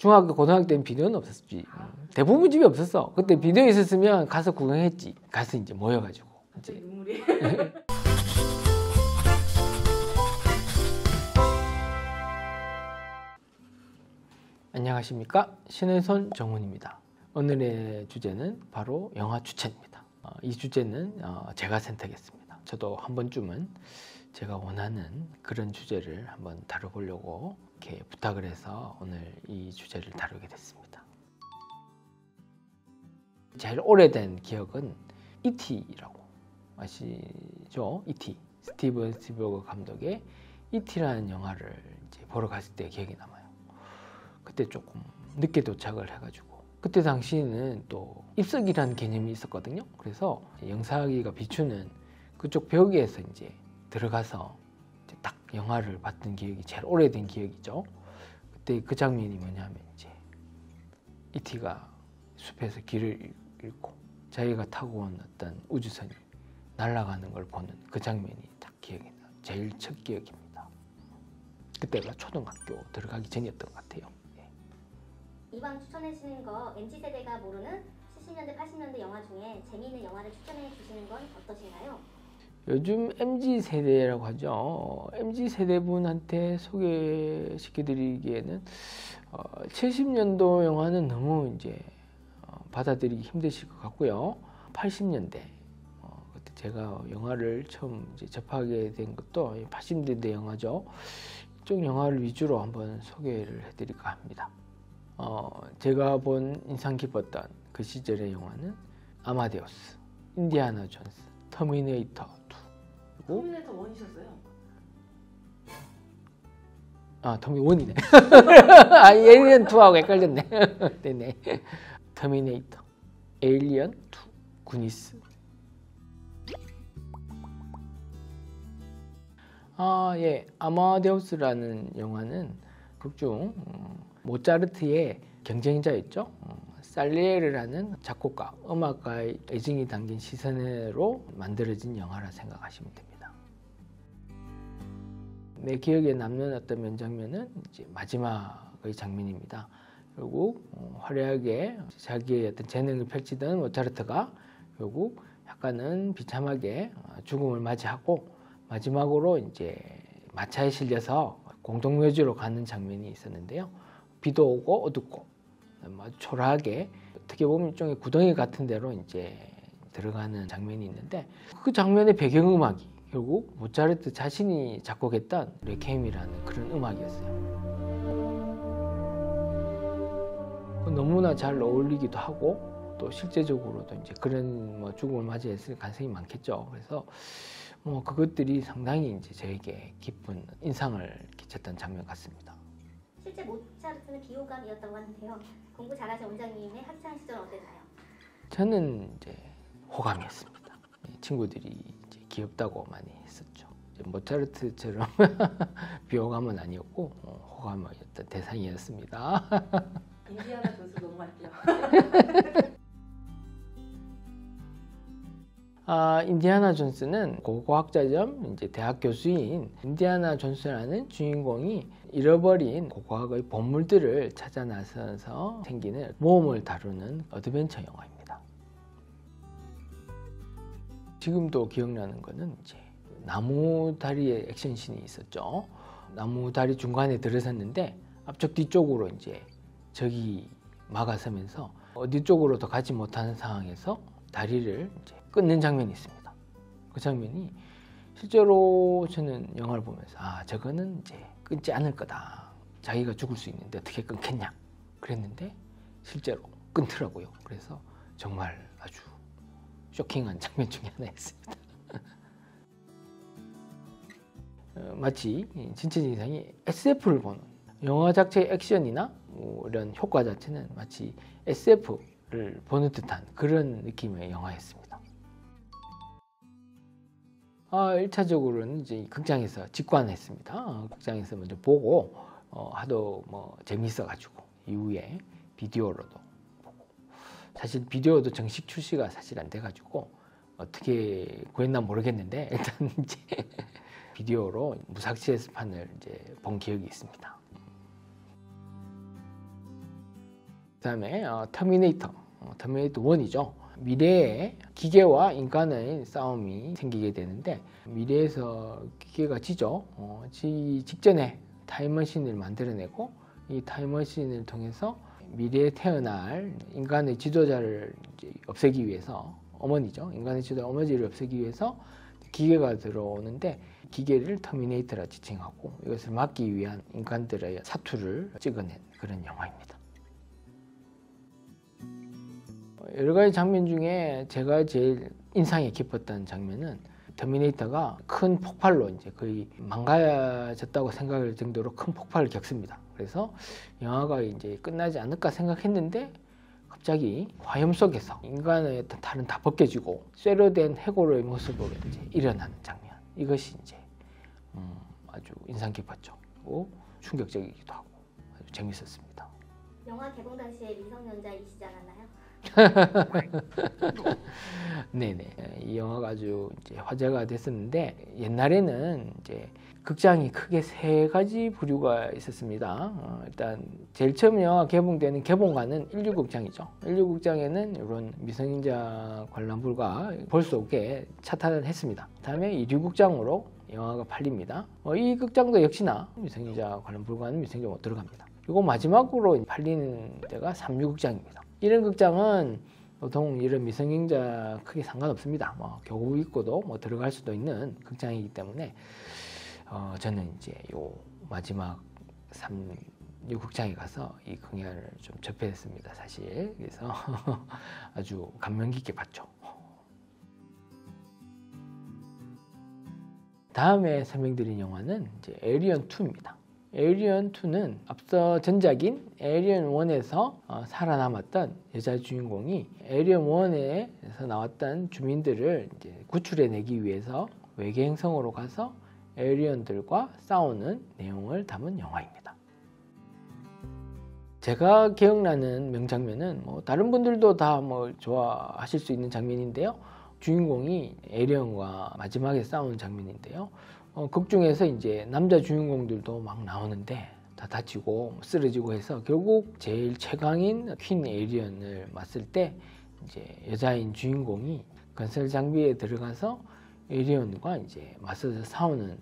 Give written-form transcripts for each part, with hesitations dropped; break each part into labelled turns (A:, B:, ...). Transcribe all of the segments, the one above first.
A: 중학교, 고등학교 때는 비디오는 없었지. 대부분 집에 없었어. 그때 비디오 있었으면 가서 구경했지. 가서 이제 모여가지고. 이제.
B: 눈물이.
A: 안녕하십니까. 신의 손 정훈입니다. 오늘의 주제는 바로 영화 추천입니다. 이 주제는 제가 선택했습니다. 저도 한 번쯤은 제가 원하는 그런 주제를 한번 다뤄보려고 이렇게 부탁을 해서 오늘 이 주제를 다루게 됐습니다. 제일 오래된 기억은 E.T.라고 아시죠? E.T. 스티븐 스필버그 감독의 E.T.라는 영화를 이제 보러 갔을 때 기억이 남아요. 그때 조금 늦게 도착을 해가지고 그때 당시에는 또 입석이라는 개념이 있었거든요. 그래서 영사기가 비추는 그쪽 벽에서 이제 들어가서 이제 딱 영화를 봤던 기억이 제일 오래된 기억이죠. 그때 그 장면이 뭐냐면 이제 E.T.가 숲에서 길을 잃고 자기가 타고 온 어떤 우주선이 날아가는 걸 보는 그 장면이 딱 기억이 나요. 제일 첫 기억입니다. 그때가 초등학교 들어가기 전이었던 것 같아요.
C: 이왕 추천해주시는 거 MZ세대가 모르는 70년대, 80년대 영화 중에 재미있는 영화를 추천해 주시는 건 어떠신가요?
A: 요즘 MZ세대라고 하죠. MZ세대분한테 소개시켜드리기에는 70년도 영화는 너무 이제 받아들이기 힘드실 것 같고요. 80년대 그때 제가 영화를 처음 이제 접하게 된 것도 80년대 영화죠. 이쪽 영화를 위주로 한번 소개를 해드릴까 합니다. 제가 본 인상 깊었던 그 시절의 영화는 아마데우스, 인디아나 존스, 터미네이터 2 그리고
B: 터미네이터 1이셨어요?
A: 터미네이터 1이네. 에일리언 2하고 헷갈렸네. 네네. 터미네이터, 에일리언 2, 구니스. 예, 아마데우스라는 영화는 극중 모차르트의 경쟁자였죠. 살리에르라는 작곡가, 음악가의 애증이 담긴 시선으로 만들어진 영화라 생각하시면 됩니다. 내 기억에 남는 어떤 명장면은 이제 마지막의 장면입니다. 결국 화려하게 자기의 어떤 재능을 펼치던 모차르트가 결국 약간은 비참하게 죽음을 맞이하고 마지막으로 이제 마차에 실려서 공동묘지로 가는 장면이 있었는데요. 비도 오고 어둡고 아주 초라하게 어떻게 보면 일종의 구덩이 같은 데로 이제 들어가는 장면이 있는데 그 장면의 배경음악이 결국 모차르트 자신이 작곡했던 레퀴엠이라는 그런 음악이었어요. 너무나 잘 어울리기도 하고 또 실제적으로도 이제 그런 죽음을 맞이했을 가능성이 많겠죠. 그래서 그것들이 상당히 이제 저에게 깊은 인상을 끼쳤던 장면 같습니다.
C: 실제 모차르트는 비호감이었다고 하는데요. 공부 잘하신 원장님의 학창 시절은 어땠나요?
A: 저는 이제 호감이었습니다. 친구들이 이제 귀엽다고 많이 했었죠. 모차르트처럼 비호감은 아니었고 호감이었던 대상이었습니다.
B: 인디아나 존스 넘어갈게요.
A: 인디아나 존스는 고고학자겸 이제 대학 교수인 인디아나 존스라는 주인공이 잃어버린 고고학의 보물들을 찾아 나서서 생기는 모험을 다루는 어드벤처 영화입니다. 지금도 기억나는 거는 이제 나무 다리에 액션씬이 있었죠. 나무 다리 중간에 들어섰는데 앞쪽 뒤쪽으로 이제 적이 막아서면서 어디 쪽으로도 가지 못하는 상황에서 다리를 이제 끊는 장면이 있습니다. 그 장면이 실제로 저는 영화를 보면서 저거는 이제 끊지 않을 거다. 자기가 죽을 수 있는데 어떻게 끊겠냐 그랬는데 실제로 끊더라고요. 그래서 정말 아주 쇼킹한 장면 중에 하나였습니다. 마치 진체적 이상이 SF를 보는 영화 자체의 액션이나 이런 효과 자체는 마치 SF를 보는 듯한 그런 느낌의 영화였습니다. 1차적으로는 이제 극장에서 직관했습니다. 극장에서 먼저 보고 하도 재미있어가지고 이후에 비디오로도 보고 사실 비디오도 정식 출시가 사실 안 돼가지고 어떻게 구했나 모르겠는데 일단 이제 비디오로 무삭제판을 이제 본 기억이 있습니다. 그다음에 터미네이터 1이죠. 미래에 기계와 인간의 싸움이 생기게 되는데 미래에서 기계가 지죠. 지기 직전에 타임머신을 만들어내고 이 타임머신을 통해서 미래에 태어날 인간의 지도자를 이제 없애기 위해서 어머니죠. 인간의 지도자 어머니를 없애기 위해서 기계가 들어오는데 기계를 터미네이터라 지칭하고 이것을 막기 위한 인간들의 사투를 찍어낸 그런 영화입니다. 여러 가지 장면 중에 제가 제일 인상이 깊었던 장면은 터미네이터가 큰 폭발로 이제 거의 망가졌다고 생각할 정도로 큰 폭발을 겪습니다. 그래서 영화가 이제 끝나지 않을까 생각했는데 갑자기 화염 속에서 인간의 어떤 탈은 다 벗겨지고 쇠로 된 해골의 모습으로 이제 일어나는 장면. 이것이 이제 아주 인상 깊었죠. 그리고 충격적이기도 하고 아주 재밌었습니다.
C: 영화 개봉 당시에 미성년자이시지 않았나요?
A: 네네. 이 영화가 아주 이제 화제가 됐었는데 옛날에는 이제 극장이 크게 세 가지 부류가 있었습니다. 일단 제일 처음 영화 개봉되는 개봉관은 1류극장이죠. 1류극장에는 이런 미성년자 관람불가 볼 수 없게 차단을 했습니다. 다음에 2류극장으로 영화가 팔립니다. 이 극장도 역시나 미성년자 관람불가는 미성년자 못 들어갑니다. 그리고 마지막으로 팔리는 데가 3류극장입니다. 이런 극장은 보통 이런 미성년자 크게 상관없습니다. 교복 입고도 들어갈 수도 있는 극장이기 때문에 저는 이제 요 마지막 3류 극장에 가서 이 공연을 좀 접했습니다, 사실. 그래서 아주 감명 깊게 봤죠. 다음에 설명드린 영화는 이제 에이리언 2입니다. 에이리언 2는 앞서 전작인 에이리언 1에서 살아남았던 여자 주인공이 에이리언 1에서 나왔던 주민들을 이제 구출해내기 위해서 외계 행성으로 가서 에이리언들과 싸우는 내용을 담은 영화입니다. 제가 기억나는 명장면은 다른 분들도 다 좋아하실 수 있는 장면인데요. 주인공이 에이리언과 마지막에 싸우는 장면인데요. 극 중에서 이제 남자 주인공들도 막 나오는데 다 다치고 쓰러지고 해서 결국 제일 최강인 퀸 에이리언을 맞설 때 이제 여자인 주인공이 건설 장비에 들어가서 에이리언과 이제 맞서서 싸우는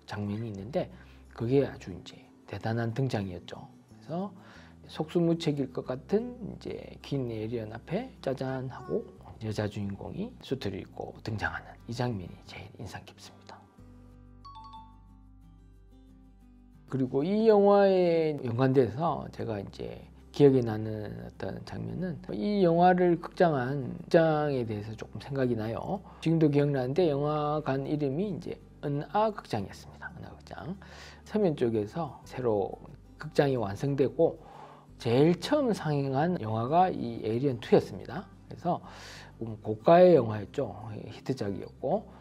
A: 장면이 있는데 그게 아주 이제 대단한 등장이었죠. 그래서 속수무책일 것 같은 이제 퀸 에이리언 앞에 짜잔 하고 여자 주인공이 수트를 입고 등장하는 이 장면이 제일 인상 깊습니다. 그리고 이 영화에 연관돼서 제가 이제 기억에 나는 어떤 장면은 이 영화를 극장한 극장에 대해서 조금 생각이 나요. 지금도 기억나는데 영화관 이름이 이제 은하극장이었습니다. 은하극장. 서면 쪽에서 새로 극장이 완성되고 제일 처음 상영한 영화가 이 에이리언 2였습니다. 그래서 고가의 영화였죠. 히트작이었고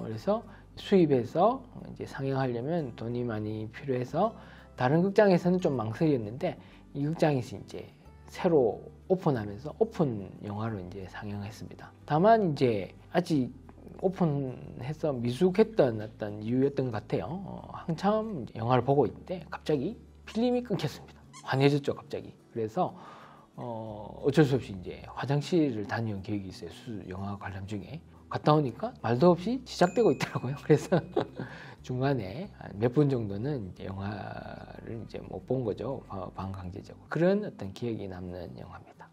A: 그래서 수입해서 이제 상영하려면 돈이 많이 필요해서 다른 극장에서는 좀 망설였는데 이 극장에서 이제 새로 오픈하면서 오픈 영화로 이제 상영했습니다. 다만 이제 아직 오픈해서 미숙했던 어떤 이유였던 것 같아요. 한참 영화를 보고 있는데 갑자기 필름이 끊겼습니다. 환해졌죠, 갑자기. 그래서 어쩔 수 없이 이제 화장실을 다녀온 기억이 있어요. 영화 관람 중에. 갔다 오니까 말도 없이 시작되고 있더라고요. 그래서 중간에 몇 분 정도는 영화를 이제 못 본 거죠. 반강제적으로. 그런 어떤 기억이 남는 영화입니다.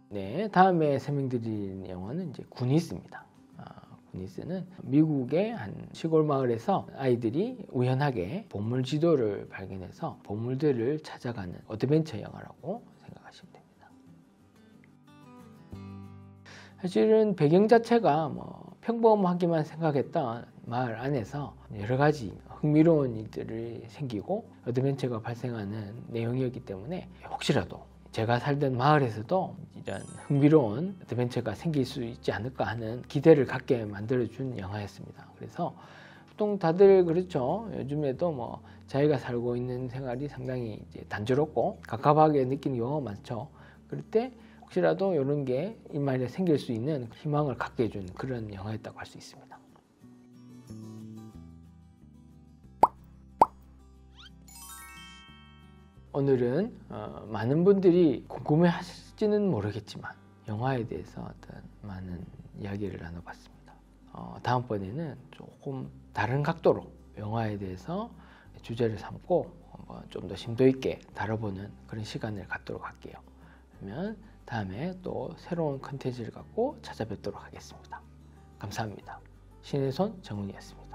A: 네, 다음에 설명드릴 영화는 이제 구니스입니다. 구니스는 미국의 한 시골 마을에서 아이들이 우연하게 보물 지도를 발견해서 보물들을 찾아가는 어드벤처 영화라고 생각하시면 됩니다. 사실은 배경 자체가 평범하기만 생각했던 마을 안에서 여러 가지 흥미로운 일들이 생기고 어드벤처가 발생하는 내용이었기 때문에 혹시라도 제가 살던 마을에서도 이런 흥미로운 어드벤처가 생길 수 있지 않을까 하는 기대를 갖게 만들어준 영화였습니다. 그래서 보통 다들 그렇죠. 요즘에도 자기가 살고 있는 생활이 상당히 이제 단조롭고 갑갑하게 느끼는 경우가 많죠. 그럴 때 혹시라도 이런 게 이마에 생길 수 있는 희망을 갖게 해준 그런 영화였다고 할 수 있습니다. 오늘은 많은 분들이 궁금해 하실지는 모르겠지만 영화에 대해서 어떤 많은 이야기를 나눠봤습니다. 다음번에는 조금 다른 각도로 영화에 대해서 주제를 삼고 한번 좀 더 심도 있게 다뤄보는 그런 시간을 갖도록 할게요. 그러면 다음에 또 새로운 컨텐츠를 갖고 찾아뵙도록 하겠습니다. 감사합니다. 신의 손 정훈이었습니다.